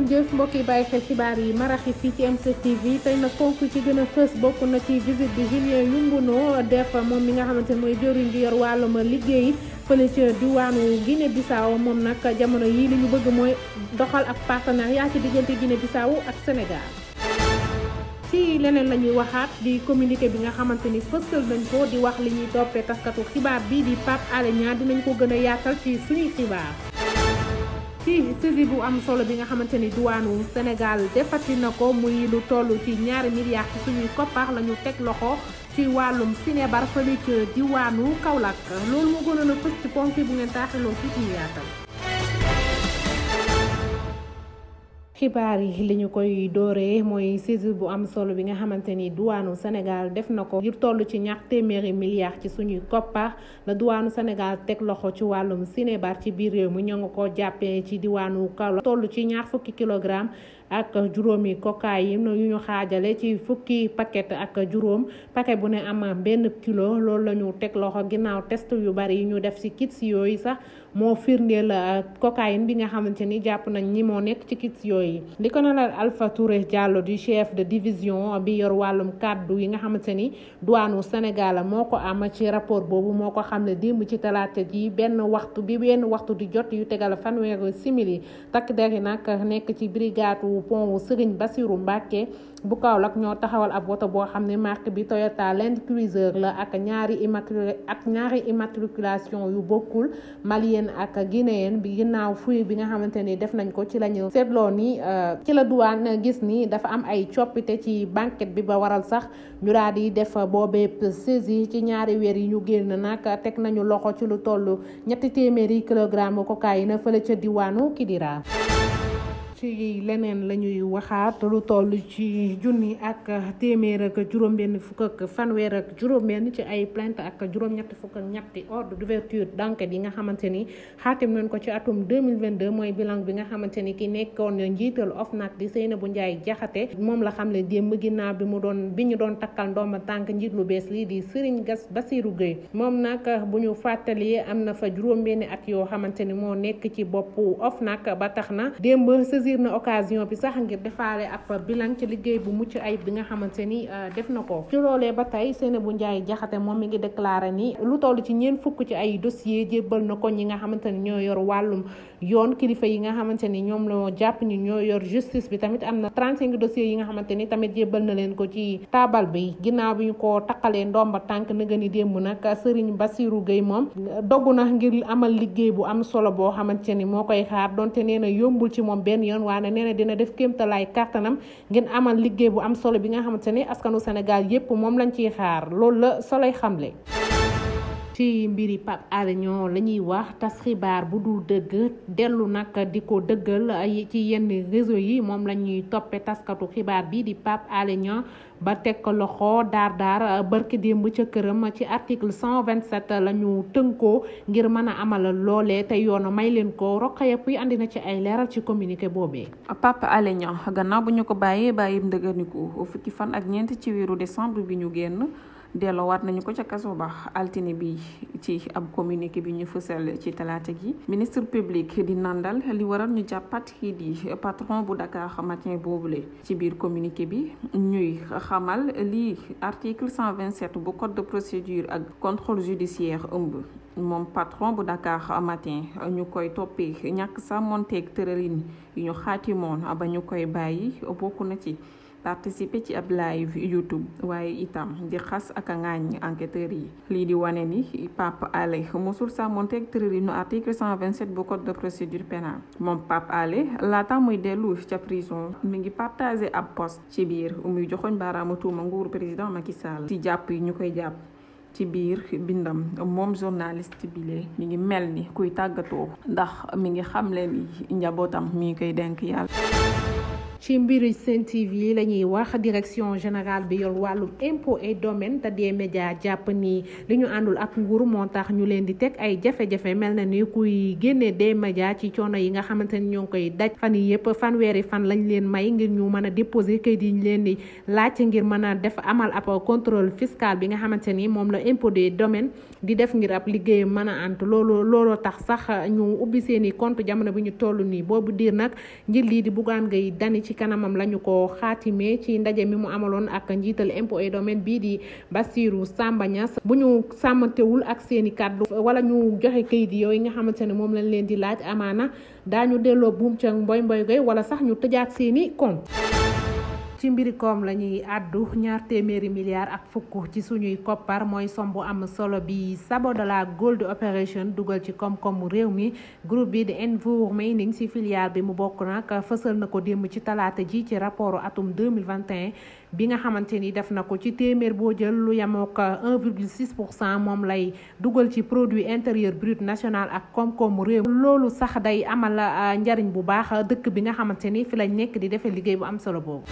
jëf mbokk yi bàyyi xel xibaar yi maraxi fii ci M7TV tey nag ponk ci gën a fës bokk na ci visite bi Julien Youmbono def moom mi nga xamante ne mooy jëriñ ji yor wàllum liggéey fële ca diwaanu Guinée Bissau moom nag jamono yii li ñu bëgg mooy doxal ak partenariat ci diggante Guinée Bissau ak Sénégal. ci leneen la ñuy waxaat di communiqué bi nga xamante ni fësal nañ ko di wax li ñuy toppee taskatu xibaar bi di Pape Alé Niang dinañ ko gën a yaatal ci suñuy xibaar. ci saisie bu am solo bi nga xamante ni diwaanu Sénégal defati na ko muy lu toll ci 2 milliards ci suñuy koppar la ñu teg loxo ci wàllum Sinébar fële ca diwaanu Kaolack loolu moo gënoon a fës ci ponk bu ngeen taaxiloo ci suñu yaatal. xibaar yi li ñu koy dooree mooy saisie bu am solo bi nga xamante ni duwaanu Sénégal def na ko ngir toll ci 200 milliards ci suñuy koppar la duwaanu Sénégal teg loxo ci wàllum Sinébar ci biir réew mi ñoo nga ko jàppee ci diwaanu Kaolack toll ci 20 kilogramme ak juróomi cocaïne yu ñu xaajale ci fukki paquet ak juróom paquet bu ne am 1 kilo loolu la ñu teg loxo ginnaaw test yu bari yi ñu def ci kits yooyu sax moo firndeel cocaïne bi nga xamante ni jàpp nañ ñi moo nekk ci kits yooyu li ko nalal Alpha Touré Diallo du chef de division bi yor wàllum kàddu yi nga xamante ni douane Sénégal moo ko am ci rapport boobu moo ko xam ne démb ci talaata ji benn waxtu di jot yu tegal fanweeri simili takk der yi nag nekk ci brigade pont Serigne Bassirou Mbacké bu Kaolack ñoo taxawal ab woto boo xam ne marque bi Toyota Land Cruiser la ak ñaari immatriculation yu bokkul malienne ak guinéenne bi ginnaaw fuy bi nga xamante ni def nañ ko ci lañu seetloo ni ci la douane gis ni dafa am ay coppite ci banquette bi ba waral sax ñu daal di def boobee saisie ci 2 weer yi ñu génn nag teg nañu loxo ci lu toll 300 kilogramme cocaïne fële ca diwaanu Kidira. ci leneen la ñuy waxaat lu toll ci 1,7 ci ay plainte ak juróom-ñett fukk ak ñetti ordre d'ouverture d'enquête yi nga xamante ni xaatim nañ ko ci atum 2022 mooy bilan bi nga xamante ni ki nekkoon njiital OFNAC di Seynabou Ndiaye Diakhaté moom la xam ne démb ginnaaw bi ñu doon takkal ndomba tànk njiit lu bees lii di Serigne Bassirou Gueye moom nag bu ñu fàttalee am na fa juróom-benn at yoo xamante ni moo nekk ci boppu OFNAC ba tax na démb na occasion bi sax ngir defaale ab bilan ci liggéey bu mucc ayib bi nga xamante ni def na ko ci loolee ba tey Seynabou Ndiaye Diakhaté moom mi ngi déclaré ni lu toll ci 40 ci ay dossier jébbal na ko ñi nga xamante ni ñoo yor wàllum yoon kilifa yi nga xamante ni ñoom la jàpp ni ñoo yor justice bi tamit am na 35 dossiers yi nga xamante ni tamit jébbal na leen ko ci taabal bi ginnaaw bi ñu ko takkalee ndomba tànk na gën a démb nag Serigne Bassirou Gueye moom doggu na ngir amal liggéey bu am solo boo xamante ni moo koy xaar donte nee na yombul ci moom benn yoon waaye nee na dina def kéemtalaay kàttanam ngeen amal liggéey bu am solo bi nga xamante ni askanu Sénégal yépp moom lañ ciy xaar loolu la Soleil xamle. ci mbiri Pape Alé Niang la ñuy wax tas xibaar bu dul dëgg dellu nag di ko dëggal ci yenn réseau yi moom la ñuy toppe taskatu xibaar bi di Pape Alé Niang ba teg ko loxo daar barki démb ca këram ci article 127 la ñu tënkoo ngir mën a amal loolee te yoon may leen ko Rokhaya Pouye andi na ci ay leeral ci communiqué boobee. Pape Alé Niang gannaaw bu ñu ko bàyyim ndëgërniku fukki fan ak ñeent ci weeru décembre bi ñu génn delloowaat nañu ko ca kaso ba altine bi ci ab communiqué bi ñu fësal ci talaata gi ministre public di nandal li waral ñu jàppat kii di patron bu Dakar Matin boobule ci biir communiqué bi ñuy xamal lii article 127 bu code de procédure ak contrôle judiciaire ëmb moom patron bu Dakar Matin ñu koy toppee ñàkk sàmmonteeg tëralin yu ñu xaatimoon ba ñu koy bàyyi bokk na ci participer ci ab live YouTube waaye itam di xas ak a ŋaañ enquêteurs yi lii di wane ni Pape Alé mosul sàmmonteeg tëralinu article 127 bu code de procédure pénale moom Pape Alé laata muy dellu ca prison mi ngi partagé ab post ci biir muy joxoñ baaraamu tuuma nguuru président Macky Sall ci jàpp yi ñu koy jàpp ci biir bindam moom journaliste bile mi ngi mel ni kuy tàggatoo ndax mi ngi xamle ni njabootam mi ngi koy denk yàlla ci mbiri Sen TV la ñuy wax direction générale bi yor wàllum impôt et domaine te des médias jàpp ni li ñu àndul ak nguur moo tax ñu leen di teg ay jafe-jafe mel na ni kuy génne des médias ci coono yi nga xamante ni ñoo ngi koy daj fan yi yëpp fanweeri fan lañ leen may ngir ñu mën a déposer kayit yi ñu leen di laaj ngir mën a def amal ab contrôle fiscal bi nga xamante ni moom la impôt des domaines di def ngir ab liggéeyam mën a ant looloo tax sax ñu ubbi seeni compte jamono bi ñu toll nii boobu diir nag njit lii di Bougane Gueye Dany ci kanamam lañu ko xaatimee ci ndaje mi mu amaloon ak njiital impôt et domaine bii di Bassirou Samba Niass bu ñu sàmmantewul ak seeni kàddu wala ñu joxe kayit yooyu nga xamante ne moom lañ leen di laaj amaana daañu delloo buum ca mboy goy wala sax ñu tëjaat seeni compte. ci mbiri koom la ñuy àddu 200 milliards ak fukk ci suñuy koppar mooy som bu am solo bi Sabodala Gold Operation dugal ci koom-koomu réew mi groupe bi di Envour Mining ci filiale bi mu bokk nag fësal na ko démb ci talaata ji ci rapport atum 2021 bi nga xamante ni def na ko ci téeméer boo jël lu yemook 1,6% moom lay dugal ci produit intérieur brut national ak koom-koomu réew loolu sax day amal njariñ bu baax dëkk bi nga xamante ni fi lañ nekk di defee liggéey bu am solo boobu.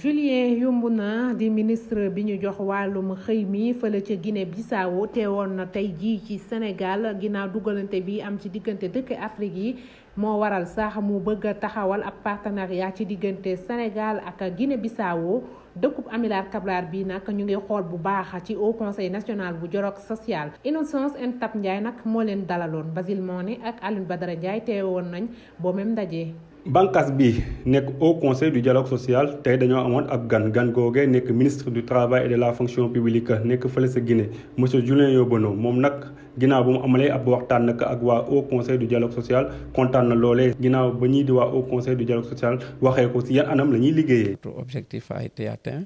Julien Yombuna di ministre bi ñu jox wàllum xëy mi fële ca Guinée Bissau teewoon na tey jii ci Sénégal ginnaaw dugalante bi am ci diggante dëkk Afrique yi moo waral sax mu bëgg a taxawal ab partenariat ci diggante Sénégal ak Guinée Bissau dëkkub Amilcar Cabral bi nag ñu ngi xool bu baax ci Haut Conseil national bu dialogue social. Innocence Ntap Ndiaye nag moo leen dalaloon Basile Moné ak Alioune Badara Ndiaye teewoon nañ boo même ndaje. bànqaas bi nekk au conseil du dialogue social tey dañoo amoon ab gan googee nekk ministre du travail et de la fonction publique nekk fële sa Guinée monsieur Julien Yombuna moom nag ginnaaw bu mu amalee ab waxtaan nag ak waa au conseil du dialogue social kontaan na loolee ginnaaw ba ñii di waa au conseil du dialogue social waxee ko si yan anam la ñuy liggéeyee. Objectif a été atteint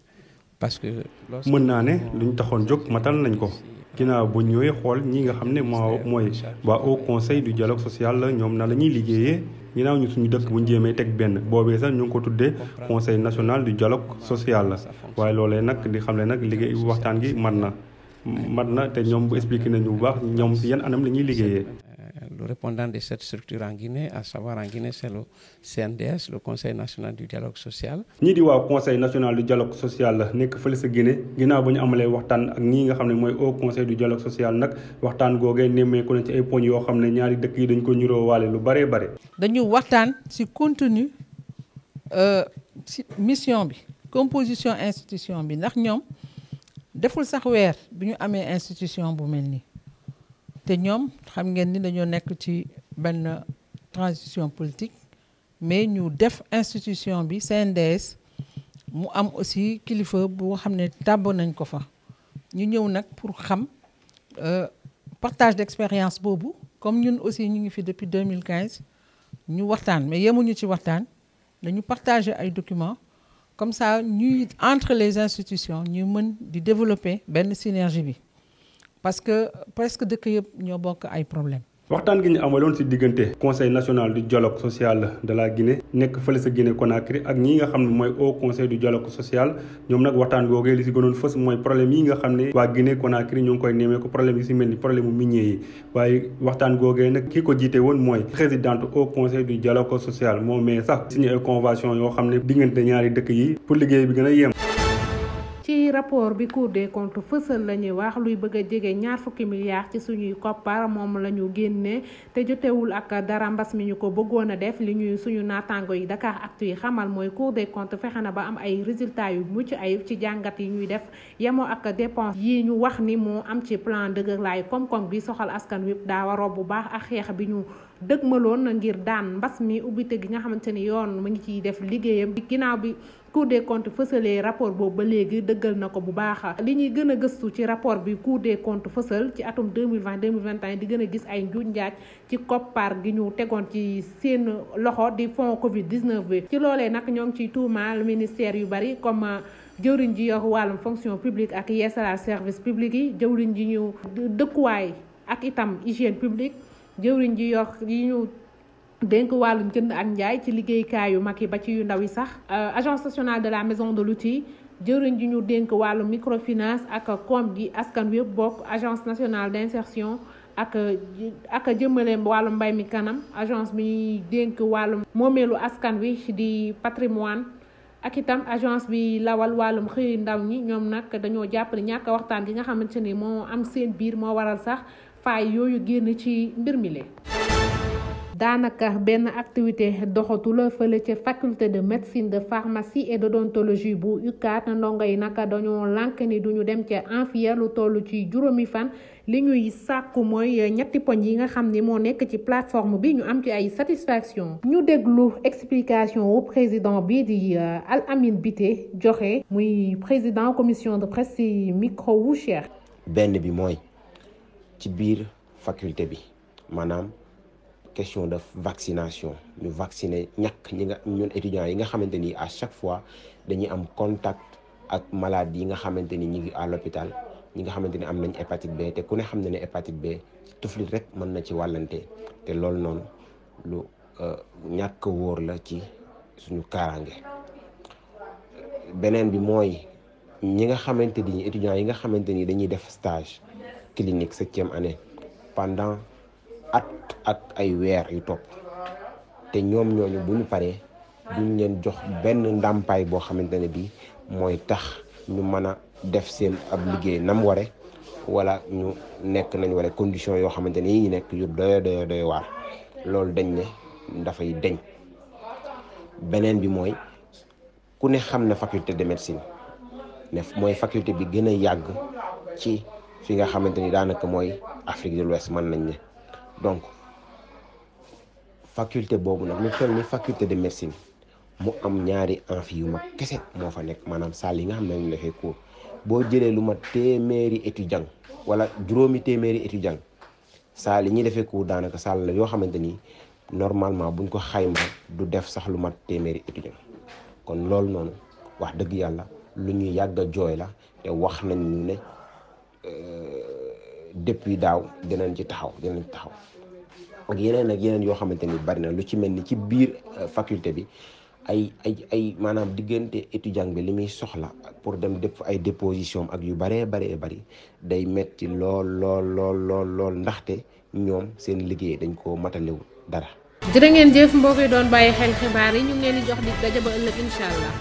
parce que. mën naa ne lu ñu taxoon jóg matal nañ ko. ginnaaw bu ñëwee xool ñi nga xam ne mooy waa au conseil du dialogue social la ñoom na la ñuy liggéeyee ginnaaw ñu suñu dëkk bu ñu jéemee teg benn boobee sax ñu ngi ko tuddee conseil national du dialogue social la waaye loolee nag di xam ne nag liggéey waxtaan gi mat na te ñoom bu expliqué nañu bu baax ñoom yan anam la ñuy liggéeyee. Le répondant de cette structure en Guinée, à savoir en Guinée, c'est le CNDS, le Conseil national du dialogue social. ñii di waa Conseil national du dialogue social la nekk fële sa Guinée ginnaaw ba ñu amalee waxtaan ak ñii nga xam ne mooy au Conseil du dialogue social nag waxtaan googee nemmeeku na ci ay poñ yoo xam ne ñaari dëkk yi dañ ko ñuroo waale lu bare bare. dañu waxtaan ci contenu ci mission bi composition institution bi ndax ñoom deful sax weer bi ñu amee institution bu mel nii. te ñoom xam ngeen ni dañoo nekk ci benn transition politique mais ñu def institution bi CNDS mu am aussi kilifa boo xam ne tàbb nañ ko fa ñu ñëw nag pour xam partage d'expérience boobu comme ñun aussi ñu ngi fi depuis 2015 ñu waxtaan mais yemuñu ci waxtaan dañu partager ay documents comme ça ñuy entre les institutions ñu mën di développer benn synergie bi parce que presque dëkk yëpp ñoo bokk ay problème waxtaan gi ñu amaloon ci diggante conseil national du dialogue social de la Guinée nekk fële sa Guinée Conakry ak ñi nga xam ne mooy au conseil du dialogue social ñoom nag waxtaan googee li ci gënoon fës mooy problème yi nga xam ne waa Guinée Conakry ñoo ngi koy nemee ko problème yi ci mel ni problème mu minier yi waaye waxtaan googee nag ki ko jiite woon mooy présidente au conseil du dialogue social moom mais sax signé ay convention yoo xam ne diggante ñaari dëkk yi pour liggéey bi gën a yem. ci rapport bi Cour des comptes fësal la ñuy wax luy bëgg a jege 20 milliards ci suñuy koppar moom la ñu génne te jotewul ak dara mbas mi ñu ko bëggoon a def li ñuy suñu naataango yi Dakaractu yi xamal mooy Cour des comptes fexe na ba am ay résultats yu mucc ayib ci jàngat yi ñuy def yemoo ak dépense yi ñu wax ni moo am ci plan dëgërlaay koom-koom bi soxal askan wi daa waroo bu baax ak xeex bi ñu dëgmaloon ngir daan mbas mi ubbite gi nga xamante ni yoon mu ngi ciy def liggéeyam ginnaaw bi Cour des comptes fësalee rapport boobu ba léegi dëggal na ko bu baax li ñuy gën a gëstu ci rapport bi Cour des comptes fësal ci atum 2020-2021 di gën a gis ay njuuj njaaj ci koppar gi ñu tegoon ci seen loxo di fonds Covid-19 bi ci loolee nag ñoo ngi ciy tuumaal ministère yu bari comme jëwriñ ji yor wàllum fonction publique ak yeesalaat service public yi jëwriñ ji ñu dëkkuwaay ak itam hygiène publique jëwriñ ji yor yi ñu dénk wàllum jënd ak njaay ci liggéeykaay yu mag yi ba ci yu ndaw yi sax agence nationale de la maison de l'outil jëwriñ ji ñu dénk wàllum microfinance ak koom gi askan wi bokk agence nationale d'insertion ak jëmale wàllu mbay mi kanam agence bi ñuy dénk wàllum moomeelu askan wi di patrimoine ak itam agence bi lawal wàllum xëy ndaw ñi ñoom nag dañoo jàpp ne ñàkk waxtaan gi nga xamante ni moo am seen biir moo waral sax faay yooyu génn ci mbir mi le daanaka benn activité doxatul fële ca faculté de médecine de pharmacie et d'odontologie bu UCAD ndongo yi naka dañoo lànk ni duñu dem ca amphiya lu toll ci juróomi fan li ñuy sàkku mooy ñetti poñ yi nga xam ni moo nekk ci plateforme bi ñu am ci ay satisfaction ñu déglu explication wu président bi di Al Amin Bité joxe muy président commission de presse ci micro wu Cheikh. benn bi mooy ci biir faculté bi maanaam question de vaccination ñu vacciner ñàkk ñun étudiants yi nga xamante ni à chaque fois dañuy am contact ak malade yi nga xamante ni ñi ngi à l'hôpital ñi nga xamante ni am nañ hépatite B te ku ne xam na ne hépatite B tuflit rek mën na ci wàllante te loolu noonu lu ñàkk wóor la ci suñu kaaraange. beneen bi mooy ñi nga xamante ni étudiants yi nga xamante ni dañuy def stage clinique 7e année pendant at ay weer yu topp te ñoom ñooñu bu ñu paree duñ leen jox benn ndàmpaay boo xamante ne bii mooy tax ñu mën a def seen ab liggéey nam ware wala ñu nekk nañ wala condition yoo xamante ni yi nekk yu doy waar loolu dañ ne dafay deñ. beneen bi mooy ku ne xam na faculté de médecine ne mooy faculté bi gën a yàgg ci fi nga xamante ni daanaka mooy Afrique de l'Ouest mën nañ ne donc faculté boobu nag lu toll ni faculté de médecine mu am ñaari amphi yu mag kese moo fa nekk maanaam salle yi nga xam ne dañu defee cours boo jëlee lu mat téeméeri étudiant wala juróomi téeméeri étudiant salle yi ñuy defee cours daanaka salle la yoo xamante ni normalement buñ ko xayma du def sax lu mat téeméeri étudiant kon loolu noonu wax dëgg yàlla lu ñuy yàgg a jooy la te wax nañ ñu ne depuis daaw dinañ taxaw ak yeneen yoo xamante ni bari na lu ci mel ni ci biir faculté bi ay maanaam diggante étudiant bi li muy soxla pour dem def ay déposition ak yu bari day metti lool ndaxte ñoom seen liggéey dañ ko matalewul dara. jërë ngeen jëf mbokk yi doon bàyyi xel xibaar yi ñu ngi leen di jox di daje ba ëllëg incha allah.